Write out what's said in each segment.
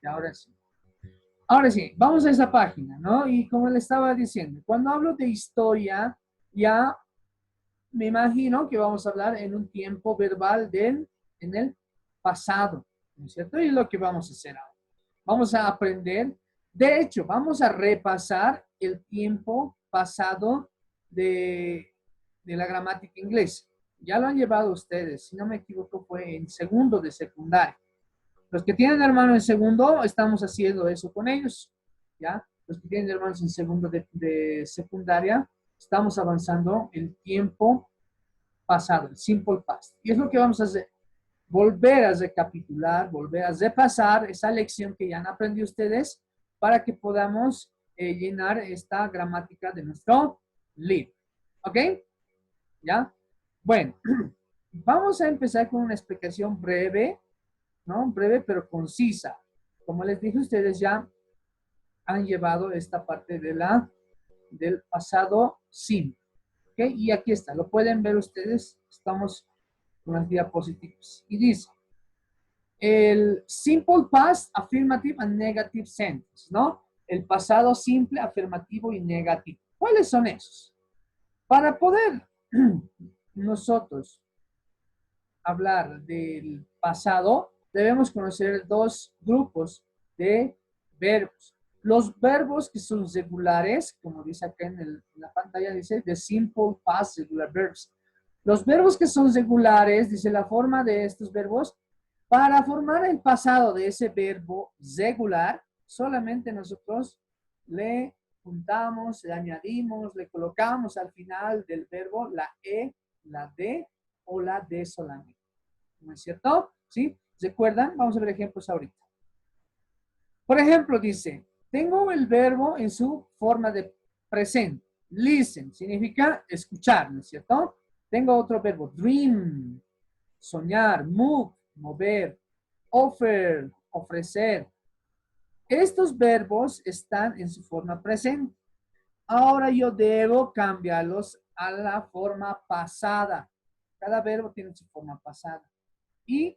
ahora sí. Ahora sí, vamos a esa página, ¿no? Y como le estaba diciendo, cuando hablo de historia, ya me imagino que vamos a hablar en un tiempo verbal en el pasado, ¿no es cierto? Y es lo que vamos a hacer ahora. Vamos a aprender, de hecho, vamos a repasar el tiempo pasado de la gramática inglesa. Ya lo han llevado ustedes, si no me equivoco, fue en segundo de secundaria. Los que tienen hermanos en segundo, estamos haciendo eso con ellos, ¿ya? Los que tienen hermanos en segundo de secundaria, estamos avanzando el tiempo pasado, el simple past. Y es lo que vamos a hacer. Volver a recapitular, volver a repasar esa lección que ya han aprendido ustedes para que podamos llenar esta gramática de nuestro libro. ¿Ok? ¿Ya? Bueno, vamos a empezar con una explicación breve, ¿no? Breve pero concisa. Como les dije, ustedes ya han llevado esta parte del pasado simple. ¿Ok? Y aquí está, lo pueden ver ustedes, estamos con las diapositivas. Y dice, el simple past, affirmative and negative sentence, ¿no? El pasado simple, afirmativo y negativo. ¿Cuáles son esos? Para poder nosotros hablar del pasado, debemos conocer dos grupos de verbos. Los verbos que son regulares, como dice acá en la pantalla, dice the simple past regular verbs. Los verbos que son regulares, dice la forma de estos verbos, para formar el pasado de ese verbo regular, solamente nosotros le juntamos, le añadimos, le colocamos al final del verbo la E, la D o la D solamente. ¿No es cierto? ¿Sí? ¿Recuerdan? Vamos a ver ejemplos ahorita. Por ejemplo, dice, tengo el verbo en su forma de presente. Listen significa escuchar, ¿no es cierto? Tengo otro verbo, dream, soñar, move, mover, offer, ofrecer. Estos verbos están en su forma presente. Ahora yo debo cambiarlos a la forma pasada. Cada verbo tiene su forma pasada. Y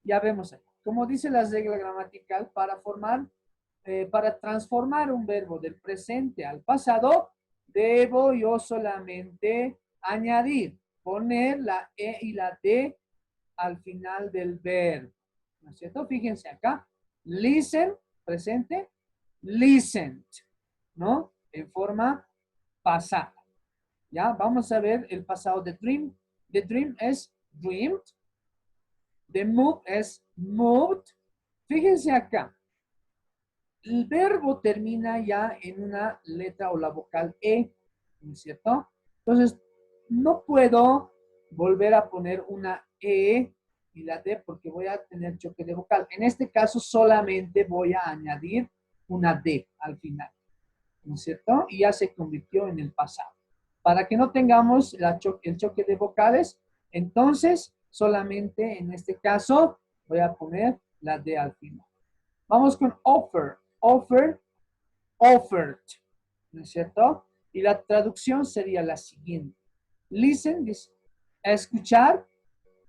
ya vemos aquí. Como dice la regla gramatical, para transformar un verbo del presente al pasado, debo yo solamente añadir, poner la E y la D al final del verbo. ¿No es cierto? Fíjense acá. Listen, presente, listened, ¿no? En forma pasada. ¿Ya? Vamos a ver el pasado de dream. The dream es dreamed. The move es moved. Fíjense acá. El verbo termina ya en una letra o la vocal E, ¿no es cierto? Entonces, no puedo volver a poner una E y la D porque voy a tener choque de vocal. En este caso, solamente voy a añadir una D al final, ¿no es cierto? Y ya se convirtió en el pasado. Para que no tengamos el choque de vocales, entonces solamente en este caso voy a poner la D al final. Vamos con offer. Offer, offered, ¿no es cierto? Y la traducción sería la siguiente. Listen, dice, escuchar,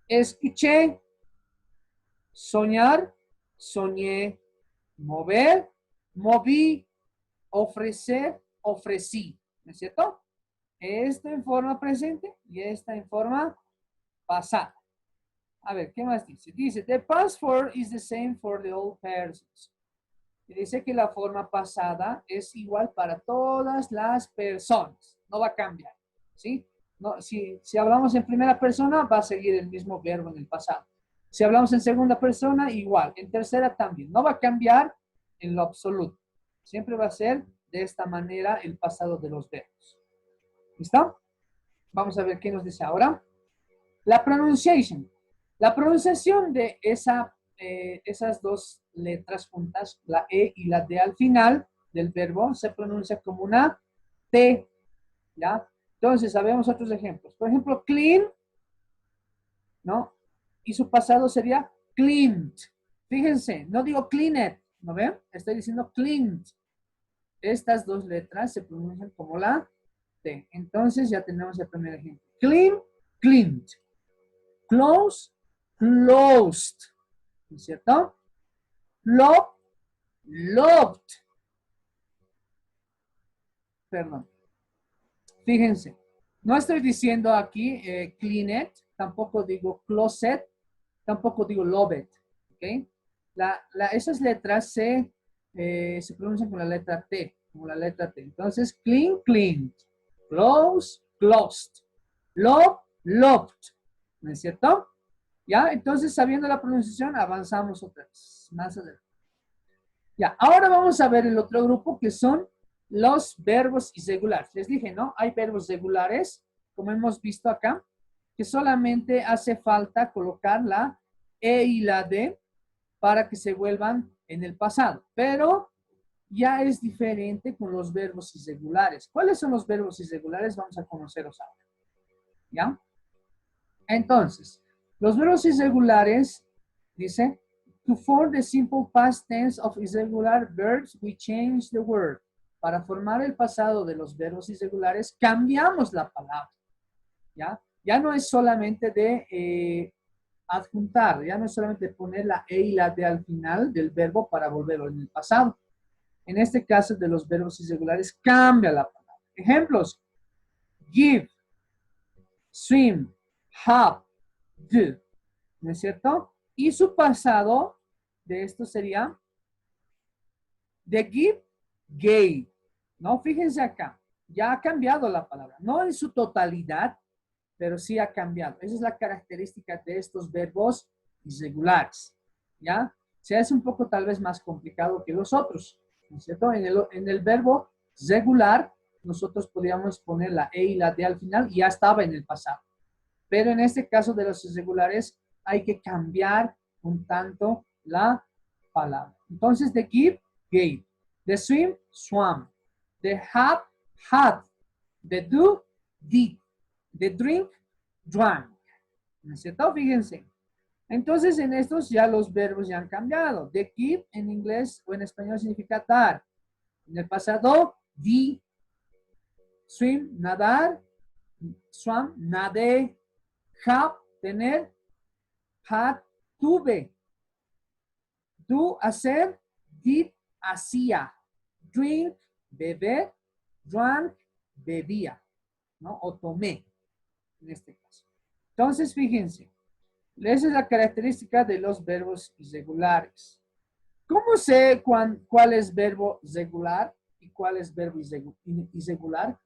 escuché, soñar, soñé, mover, moví, ofrecer, ofrecí, ¿no es cierto? Esto en forma presente y esta en forma pasada. A ver, ¿qué más dice? Dice, the past form is the same for the old persons. Y dice que la forma pasada es igual para todas las personas. No va a cambiar, ¿sí? No, si hablamos en primera persona, va a seguir el mismo verbo en el pasado. Si hablamos en segunda persona, igual. En tercera también. No va a cambiar en lo absoluto. Siempre va a ser de esta manera el pasado de los verbos. ¿Listo? Vamos a ver qué nos dice ahora. La pronunciation. La pronunciación de esas dos letras juntas, la E y la D al final del verbo, se pronuncia como una T, ¿ya? Entonces, sabemos otros ejemplos. Por ejemplo, clean, ¿no? Y su pasado sería cleaned. Fíjense, no digo cleaned, ¿no ven? Estoy diciendo cleaned. Estas dos letras se pronuncian como la T. Entonces, ya tenemos el primer ejemplo. Clean, cleaned. Close, closed. ¿No es cierto? Love, loved. Perdón. Fíjense, no estoy diciendo aquí cleaned, tampoco digo closet, tampoco digo loved. ¿Ok? Esas letras se pronuncian con la letra T, como la letra T. Entonces, clean, cleaned. Close, closed. Love, loved. ¿No es cierto? ¿Ya? Entonces, sabiendo la pronunciación, avanzamos otra vez. Más adelante. Ya, ahora vamos a ver el otro grupo que son los verbos irregulares. Les dije, ¿no? Hay verbos regulares, como hemos visto acá, que solamente hace falta colocar la E y la D para que se vuelvan en el pasado. Pero ya es diferente con los verbos irregulares. ¿Cuáles son los verbos irregulares? Vamos a conocerlos ahora. ¿Ya? Entonces, los verbos irregulares, dice, to form the simple past tense of irregular verbs, we change the word. Para formar el pasado de los verbos irregulares, cambiamos la palabra. ¿Ya? Ya no es solamente de adjuntar, ya no es solamente poner la E y la D al final del verbo para volverlo en el pasado. En este caso de los verbos irregulares, cambia la palabra. Ejemplos: give, swim, have, do. ¿No es cierto? Y su pasado de esto sería de give, gave. ¿No? Fíjense acá, ya ha cambiado la palabra. No en su totalidad, pero sí ha cambiado. Esa es la característica de estos verbos irregulares. ¿Ya? Se hace un poco tal vez más complicado que los otros. ¿No es cierto? En el verbo regular, nosotros podíamos poner la E y la D al final y ya estaba en el pasado. Pero en este caso de los irregulares, hay que cambiar un tanto la palabra. Entonces, the give, gave. The swim, swam. The have, had. The do, did. The drink, drank. ¿No es cierto? Fíjense. Entonces, en estos ya los verbos ya han cambiado. The give en inglés o en español significa dar. En el pasado, di. Swim, nadar. Swam, nadé. Have, tener. Had, tuve. Do, hacer. Did, hacía. Drink, beber. Drank, bebía. ¿No? O tomé, en este caso. Entonces, fíjense. Esa es la característica de los verbos irregulares. ¿Cómo sé cuál es verbo regular y cuál es verbo irregular?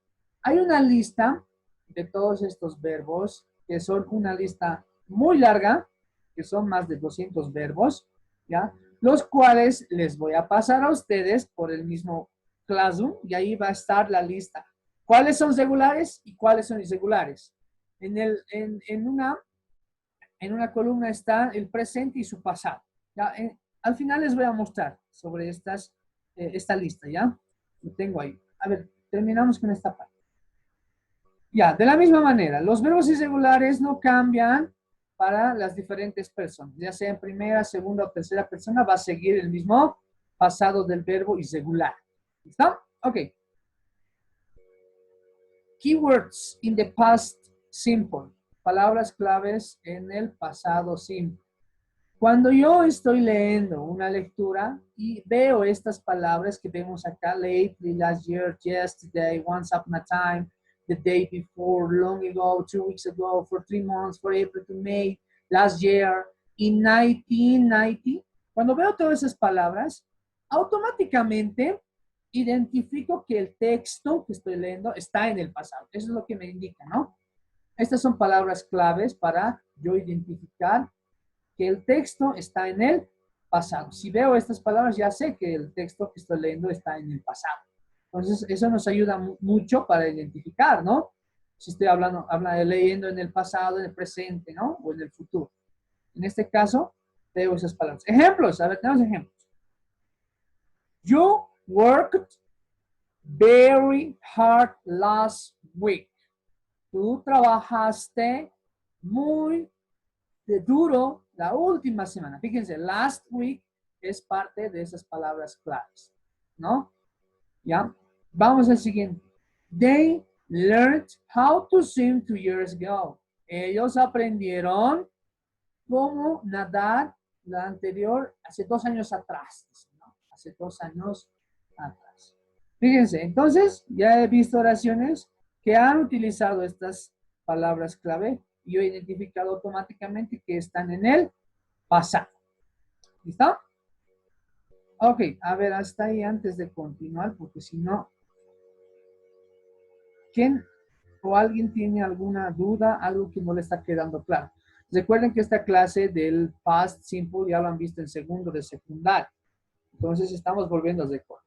Hay una lista de todos estos verbos, que son una lista muy larga, que son más de 200 verbos, ¿ya? Los cuales les voy a pasar a ustedes por el mismo Classroom y ahí va a estar la lista. ¿Cuáles son regulares y cuáles son irregulares? En una columna está el presente y su pasado. ¿Ya? Al final les voy a mostrar sobre esta lista, ¿ya? Lo tengo ahí. A ver, terminamos con esta parte. Ya, de la misma manera, los verbos irregulares no cambian para las diferentes personas, ya sea en primera, segunda o tercera persona, va a seguir el mismo pasado del verbo irregular. ¿Listo? Ok. Keywords in the past simple. Palabras claves en el pasado simple. Cuando yo estoy leyendo una lectura y veo estas palabras que vemos acá, lately, last year, yesterday, once upon a time, the day before, long ago, 2 weeks ago, for 3 months, for April to May, last year, in 1990, cuando veo todas esas palabras, automáticamente identifico que el texto que estoy leyendo está en el pasado. Eso es lo que me indica, ¿no? Estas son palabras claves para yo identificar que el texto está en el pasado. Si veo estas palabras, ya sé que el texto que estoy leyendo está en el pasado. Entonces, eso nos ayuda mucho para identificar, ¿no? Si estoy leyendo en el pasado, en el presente, ¿no? O en el futuro. En este caso, veo esas palabras. Ejemplos, a ver, tenemos ejemplos. You worked very hard last week. Tú trabajaste muy duro la última semana. Fíjense, last week es parte de esas palabras claves, ¿no? ¿Ya? Vamos al siguiente. They learned how to swim 2 years ago. Ellos aprendieron cómo nadar la anterior hace 2 años atrás, ¿no? hace 2 años atrás. Fíjense, entonces ya he visto oraciones que han utilizado estas palabras clave y yo he identificado automáticamente que están en el pasado. ¿Listo? Ok, a ver, hasta ahí antes de continuar, porque si no, ¿quién o alguien tiene alguna duda, algo que no le está quedando claro? Recuerden que esta clase del past simple ya lo han visto en segundo de secundaria. Entonces estamos volviendo a recordar.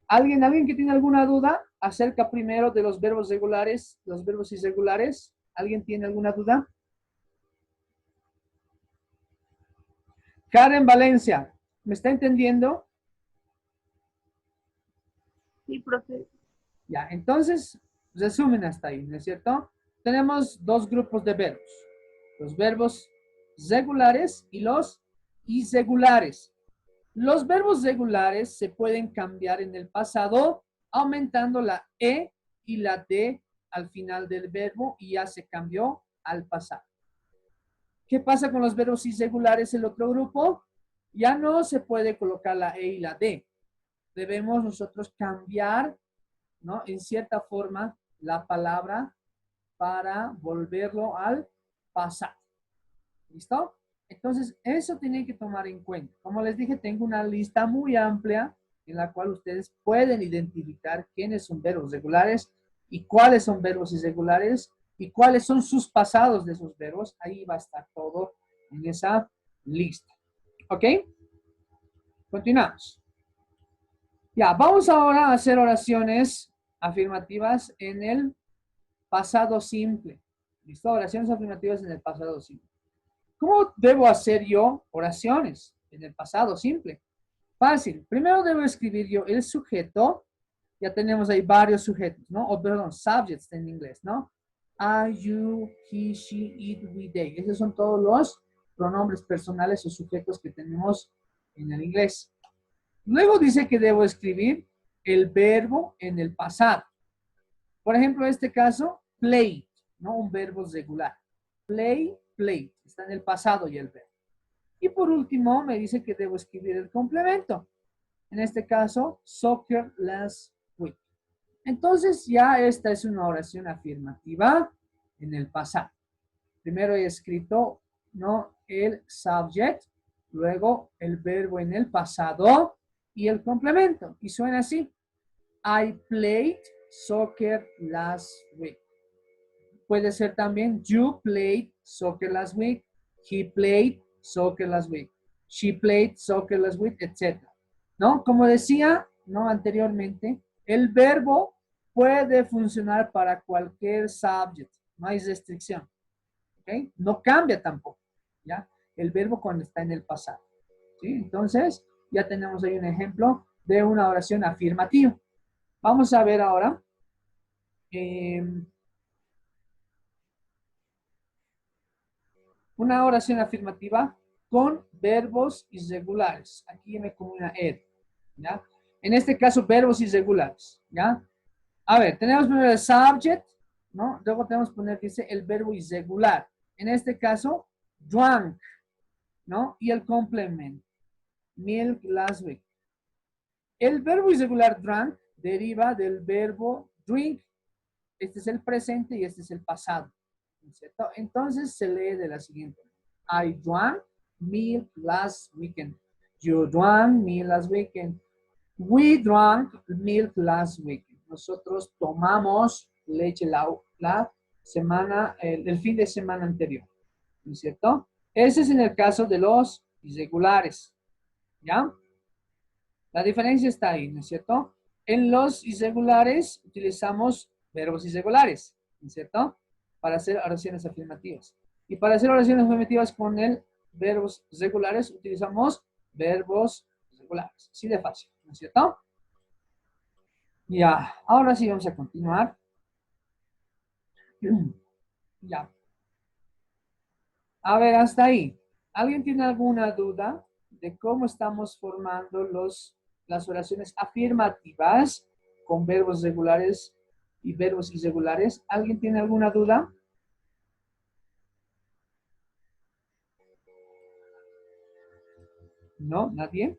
¿Alguien que tiene alguna duda acerca primero de los verbos regulares, los verbos irregulares? ¿Alguien tiene alguna duda? Karen Valencia, ¿me está entendiendo? Sí, profe. Ya, entonces, resumen hasta ahí, ¿no es cierto? Tenemos dos grupos de verbos. Los verbos regulares y los irregulares. Los verbos regulares se pueden cambiar en el pasado aumentando la E y la D al final del verbo y ya se cambió al pasado. ¿Qué pasa con los verbos irregulares, el otro grupo? Ya no se puede colocar la E y la D. Debemos nosotros cambiar, ¿no? En cierta forma, la palabra para volverlo al pasado. ¿Listo? Entonces, eso tienen que tomar en cuenta. Como les dije, tengo una lista muy amplia en la cual ustedes pueden identificar quiénes son verbos regulares y cuáles son verbos irregulares y cuáles son sus pasados de esos verbos. Ahí va a estar todo en esa lista. ¿Ok? Continuamos. Ya, vamos ahora a hacer oraciones afirmativas en el pasado simple. ¿Listo? Oraciones afirmativas en el pasado simple. ¿Cómo debo hacer yo oraciones en el pasado simple? Fácil. Primero debo escribir yo el sujeto. Ya tenemos ahí varios sujetos, ¿no? O perdón, subjects en inglés, ¿no? I, you, he, she, it, we, they. Esos son todos los pronombres personales o sujetos que tenemos en el inglés. Luego dice que debo escribir el verbo en el pasado. Por ejemplo, en este caso, play, ¿no? Un verbo regular. Play, play. Está en el pasado y el verbo. Y por último, me dice que debo escribir el complemento. En este caso, soccer last week. Entonces, ya esta es una oración afirmativa en el pasado. Primero he escrito, ¿no? El subject, luego el verbo en el pasado y el complemento. Y suena así. I played soccer last week. Puede ser también you played soccer last week, he played soccer last week, she played soccer last week, etc. ¿No? Como decía, ¿no? Anteriormente, el verbo puede funcionar para cualquier subject, no hay restricción. ¿Ok? No cambia tampoco, ¿ya? El verbo cuando está en el pasado. ¿Sí? Entonces, ya tenemos ahí un ejemplo de una oración afirmativa. Vamos a ver ahora. Una oración afirmativa con verbos irregulares. Aquí me como una ed, ¿ya? En este caso, verbos irregulares, ¿ya? A ver, tenemos primero el subject, ¿no? Luego tenemos que poner, dice, el verbo irregular. En este caso, drunk, ¿no? Y el complemento, milk last week. El verbo irregular drunk deriva del verbo drink. Este es el presente y este es el pasado, ¿cierto? Entonces se lee de la siguiente manera. I drank milk last weekend. You drank milk last weekend. We drank milk last weekend. Nosotros tomamos leche la semana, el fin de semana anterior, ¿no es cierto? Ese es en el caso de los irregulares, ¿ya? La diferencia está ahí, ¿no es cierto? En los irregulares utilizamos verbos irregulares, ¿no es cierto? Para hacer oraciones afirmativas. Y para hacer oraciones afirmativas con el verbos regulares utilizamos verbos regulares. Así de fácil, ¿no es cierto? Ya, ahora sí vamos a continuar. Ya. A ver, hasta ahí. ¿Alguien tiene alguna duda de cómo estamos formando las oraciones afirmativas con verbos regulares y verbos irregulares? ¿Alguien tiene alguna duda? ¿No? ¿Nadie?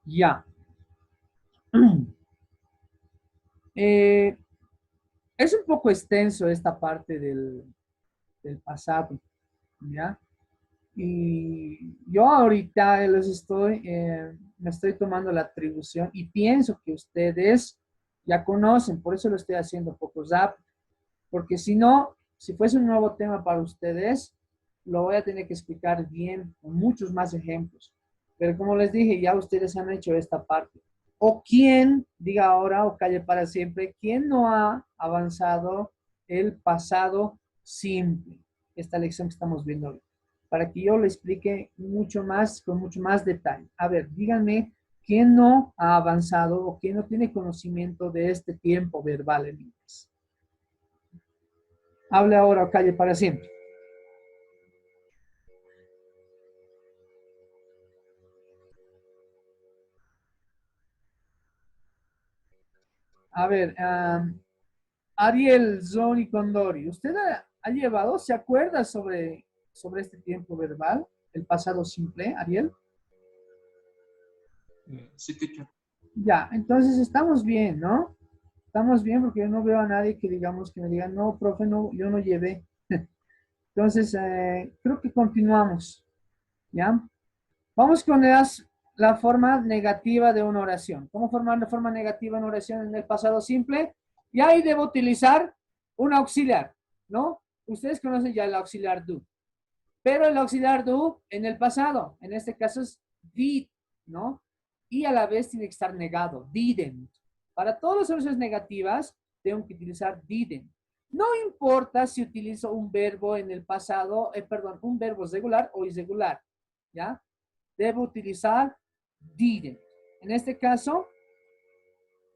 Ya. Eh, es un poco extenso esta parte del pasado, ¿ya? Y yo ahorita me estoy tomando la atribución y pienso que ustedes ya conocen, por eso lo estoy haciendo un poco rápido, porque si no, si fuese un nuevo tema para ustedes, lo voy a tener que explicar bien, con muchos más ejemplos. Pero como les dije, ya ustedes han hecho esta parte. O quién, diga ahora o calle para siempre, quién no ha avanzado el pasado simple, esta lección que estamos viendo hoy, para que yo le explique mucho más, con mucho más detalle. A ver, díganme quién no ha avanzado o quién no tiene conocimiento de este tiempo verbal en inglés. Hable ahora o calle para siempre. A ver, Ariel, Zoni Condori, ¿usted ha llevado, se acuerda sobre este tiempo verbal, el pasado simple, Ariel? Sí, teacher. Ya, entonces estamos bien, ¿no? Estamos bien porque yo no veo a nadie que digamos que me diga, no, profe, no, yo no llevé. Entonces, creo que continuamos, ¿ya? Vamos con la forma negativa de una oración. ¿Cómo formar de forma negativa una oración en el pasado simple? Y ahí debo utilizar un auxiliar, ¿no? Ustedes conocen ya el auxiliar do. Pero el auxiliar do en el pasado, en este caso es did, ¿no? Y a la vez tiene que estar negado, didn't. Para todas las oraciones negativas, tengo que utilizar didn't. No importa si utilizo un verbo en el pasado, perdón, un verbo regular o irregular, ¿ya? Debo utilizar didn't. En este caso,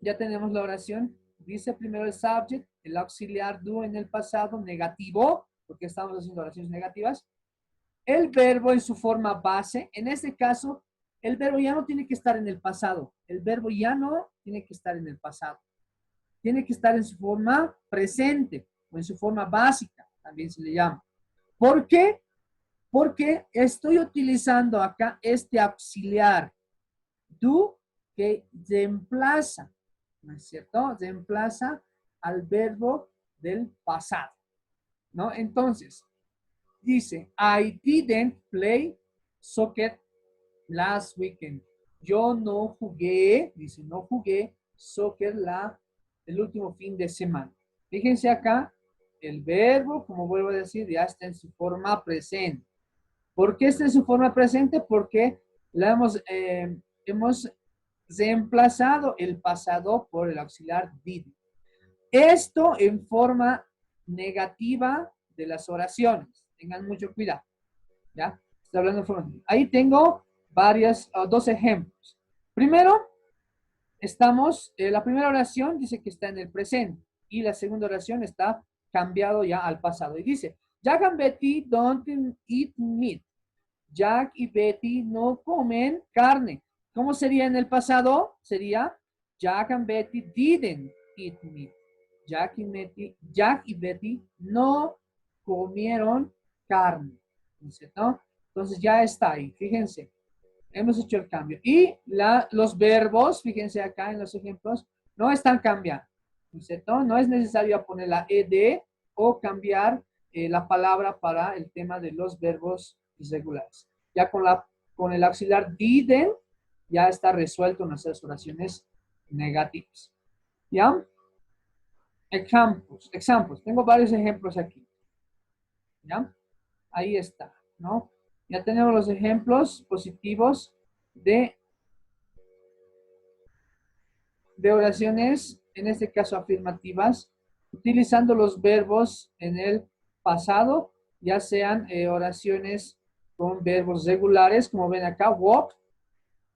ya tenemos la oración. Dice primero el subject, el auxiliar do en el pasado negativo, porque estamos haciendo oraciones negativas. El verbo en su forma base, en este caso, el verbo ya no tiene que estar en el pasado. El verbo ya no tiene que estar en el pasado. Tiene que estar en su forma presente o en su forma básica, también se le llama. ¿Por qué? Porque estoy utilizando acá este auxiliar do que reemplaza, ¿no es cierto? Reemplaza al verbo del pasado, ¿no? Entonces, dice, I didn't play soccer last weekend. Yo no jugué, dice, no jugué soccer el último fin de semana. Fíjense acá, el verbo, como vuelvo a decir, ya está en su forma presente. ¿Por qué está en su forma presente? Porque la hemos reemplazado el pasado por el auxiliar did. Esto en forma negativa de las oraciones. Tengan mucho cuidado. ¿Ya? Estoy hablando de forma. Ahí tengo dos ejemplos. Primero, la primera oración dice que está en el presente y la segunda oración está cambiado ya al pasado. Y dice, Jack and Betty don't eat meat. Jack y Betty no comen carne. ¿Cómo sería en el pasado? Sería Jack and Betty didn't eat meat. Jack y Betty no comieron carne. ¿No es cierto? Entonces ya está ahí, fíjense. Hemos hecho el cambio. Y los verbos, fíjense acá en los ejemplos, no están cambiando. ¿No es cierto? No es necesario poner la ed o cambiar la palabra para el tema de los verbos irregulares. Ya con el auxiliar didn't, ya está resuelto nuestras oraciones negativas. ¿Ya? Ejemplos. Tengo varios ejemplos aquí. ¿Ya? Ahí está, ¿no? Ya tenemos los ejemplos positivos de oraciones, en este caso afirmativas, utilizando los verbos en el pasado, ya sean oraciones con verbos regulares, como ven acá, walk,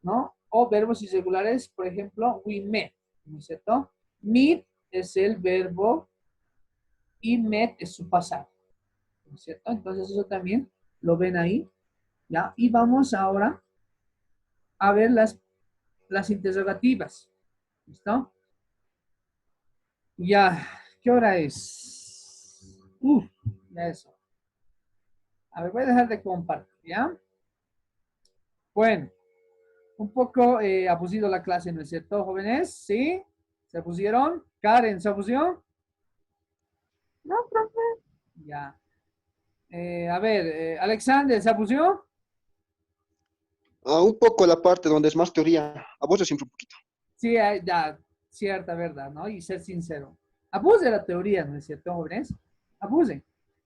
¿no? O verbos irregulares, por ejemplo, we met, ¿no es cierto? Meet es el verbo y met es su pasado, ¿no es cierto? Entonces eso también lo ven ahí, ¿ya? Y vamos ahora a ver las interrogativas, ¿listo? Ya, ¿qué hora es? Ya eso. A ver, voy a dejar de compartir, ¿ya? Bueno, Un poco abusivo la clase, ¿no es cierto, jóvenes? ¿Sí? ¿Se pusieron? Karen, ¿se pusió? No, profe. Ya. A ver, Alexander, ¿se pusió? Un poco la parte donde es más teoría. Abuso siempre un poquito. Sí, ya, cierta verdad, ¿no? Y ser sincero. Abuse de la teoría, ¿no es cierto, jóvenes? Abuse.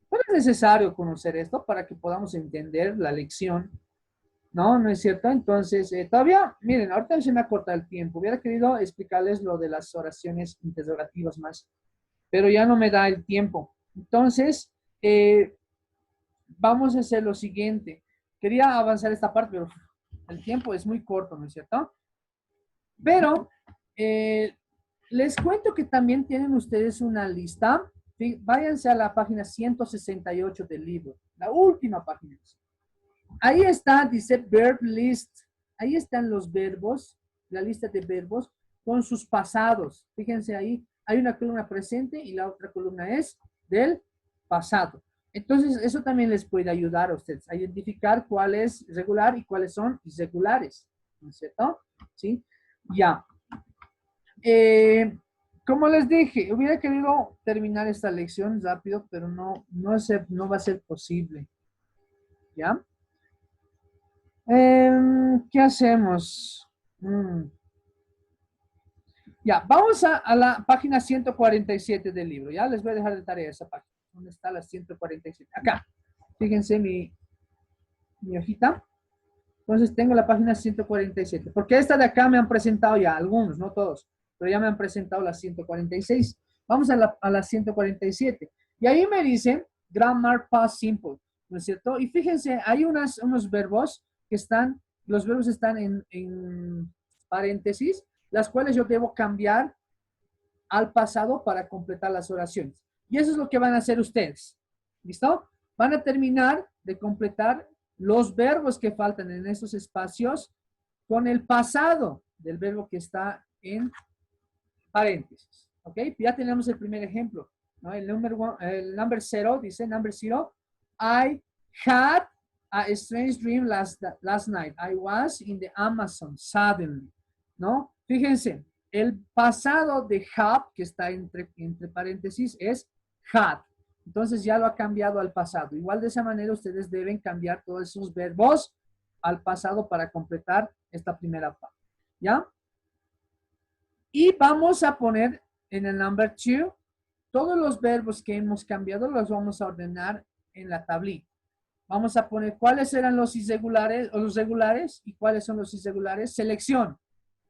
Pero es necesario conocer esto para que podamos entender la lección, ¿no? ¿No es cierto? Entonces, todavía, miren, ahorita se me ha cortado el tiempo. Hubiera querido explicarles lo de las oraciones interrogativas más, pero ya no me da el tiempo. Entonces, vamos a hacer lo siguiente. Quería avanzar esta parte, pero el tiempo es muy corto, ¿no es cierto? Pero eh, les cuento que también tienen ustedes una lista. Sí, váyanse a la página 168 del libro, la última página. Ahí está, dice verb list. Ahí están los verbos, la lista de verbos con sus pasados. Fíjense ahí, hay una columna presente y la otra columna es del pasado. Entonces, eso también les puede ayudar a ustedes a identificar cuál es regular y cuáles son irregulares. ¿No es cierto? ¿Sí? Ya. Como les dije, hubiera querido terminar esta lección rápido, pero no va a ser posible. ¿Ya? ¿Qué hacemos? Ya, vamos a la página 147 del libro. Ya les voy a dejar de tarea esa página. ¿Dónde está la 147? Acá. Fíjense mi hojita. Entonces tengo la página 147. Porque esta de acá me han presentado ya algunos, no todos, pero ya me han presentado la 146. Vamos a la 147. Y ahí me dice grammar past simple, ¿no es cierto? Y fíjense, hay unos verbos que están, los verbos están en paréntesis, las cuales yo debo cambiar al pasado para completar las oraciones. Y eso es lo que van a hacer ustedes. ¿Listo? Van a terminar de completar los verbos que faltan en esos espacios con el pasado del verbo que está en paréntesis. ¿Ok? Ya tenemos el primer ejemplo. ¿No? El number zero dice, number zero, I had a strange dream last night. I was in the Amazon suddenly. ¿No? Fíjense, el pasado de have, que está entre paréntesis, es had. Entonces ya lo ha cambiado al pasado. Igual de esa manera ustedes deben cambiar todos esos verbos al pasado para completar esta primera parte. ¿Ya? Y vamos a poner en el number two todos los verbos que hemos cambiado los vamos a ordenar en la tablita. Vamos a poner cuáles eran los irregulares o los regulares y cuáles son los irregulares. Selección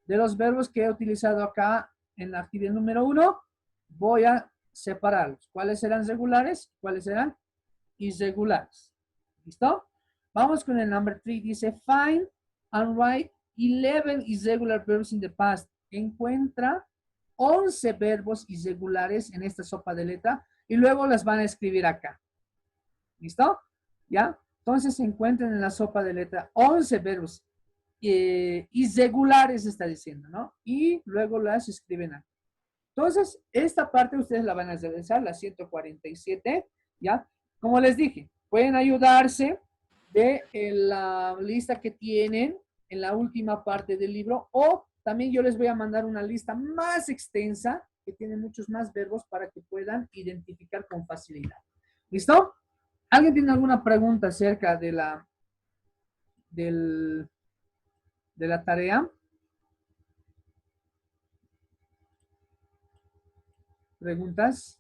de los verbos que he utilizado acá en la actividad número 1. Voy a separarlos. ¿Cuáles eran regulares? ¿Cuáles eran irregulares? ¿Listo? Vamos con el number 3. Dice find and write 11 irregular verbs in the past. Encuentra 11 verbos irregulares en esta sopa de letra y luego las van a escribir acá. ¿Listo? ¿Ya? Entonces se encuentran en la sopa de letra 11 verbos irregulares, está diciendo, ¿no? Y luego las escriben acá. Entonces, esta parte ustedes la van a realizar, la 147, ¿ya? Como les dije, pueden ayudarse de la lista que tienen en la última parte del libro o también yo les voy a mandar una lista más extensa que tiene muchos más verbos para que puedan identificar con facilidad. ¿Listo? ¿Alguien tiene alguna pregunta acerca de la tarea? ¿Preguntas?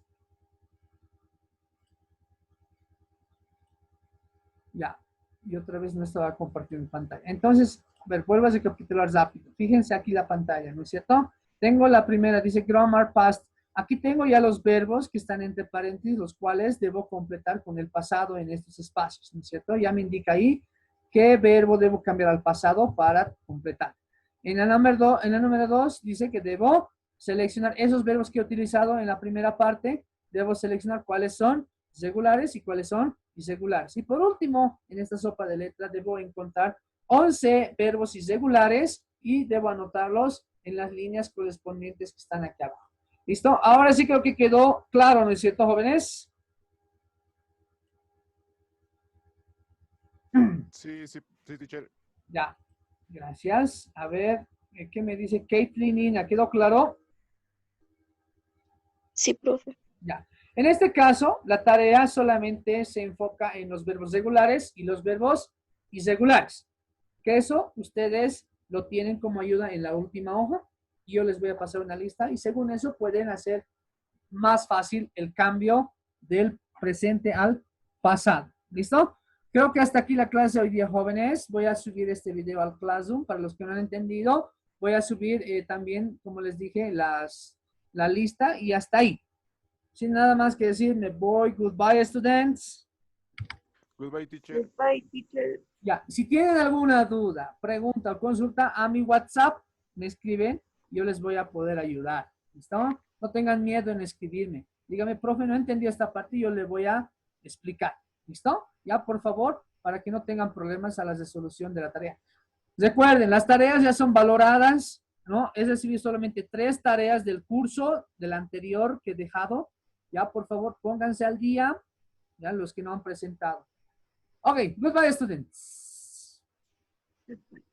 Ya. Y otra vez no estaba compartiendo pantalla. Entonces, a ver, vuelvo a recapitular rápido. Fíjense aquí la pantalla, ¿no es cierto? Tengo la primera, dice grammar past. Aquí tengo ya los verbos que están entre paréntesis, los cuales debo completar con el pasado en estos espacios, ¿no es cierto? Ya me indica ahí qué verbo debo cambiar al pasado para completar. En la número 2 dice que debo seleccionar esos verbos que he utilizado en la primera parte. Debo seleccionar cuáles son regulares y cuáles son irregulares. Y por último, en esta sopa de letras debo encontrar 11 verbos irregulares y debo anotarlos en las líneas correspondientes que están aquí abajo. ¿Listo? Ahora sí creo que quedó claro, ¿no es cierto, jóvenes? Sí, sí, sí, teacher. Ya. Gracias. A ver, ¿qué me dice Caitlin? Nina? ¿Quedó claro? Sí, profe. Ya. En este caso, la tarea solamente se enfoca en los verbos regulares y los verbos irregulares. Que eso ustedes lo tienen como ayuda en la última hoja. Y yo les voy a pasar una lista y según eso pueden hacer más fácil el cambio del presente al pasado. ¿Listo? Creo que hasta aquí la clase hoy día, jóvenes. Voy a subir este video al Classroom para los que no han entendido. Voy a subir también, como les dije, la lista y hasta ahí. Sin nada más que decir, me voy. Goodbye, students. Goodbye, teacher. Goodbye, teacher. Ya, si tienen alguna duda, pregunta o consulta a mi WhatsApp, me escriben, yo les voy a poder ayudar. ¿Listo? No tengan miedo en escribirme. Dígame, profe, no entendí esta parte, yo le voy a explicar. ¿Listo? Ya, por favor, para que no tengan problemas a la resolución de la tarea. Recuerden, las tareas ya son valoradas, ¿no? Es decir, solamente 3 tareas del curso del anterior que he dejado. Ya, por favor, pónganse al día, ya los que no han presentado. Okay, goodbye, students. Goodbye.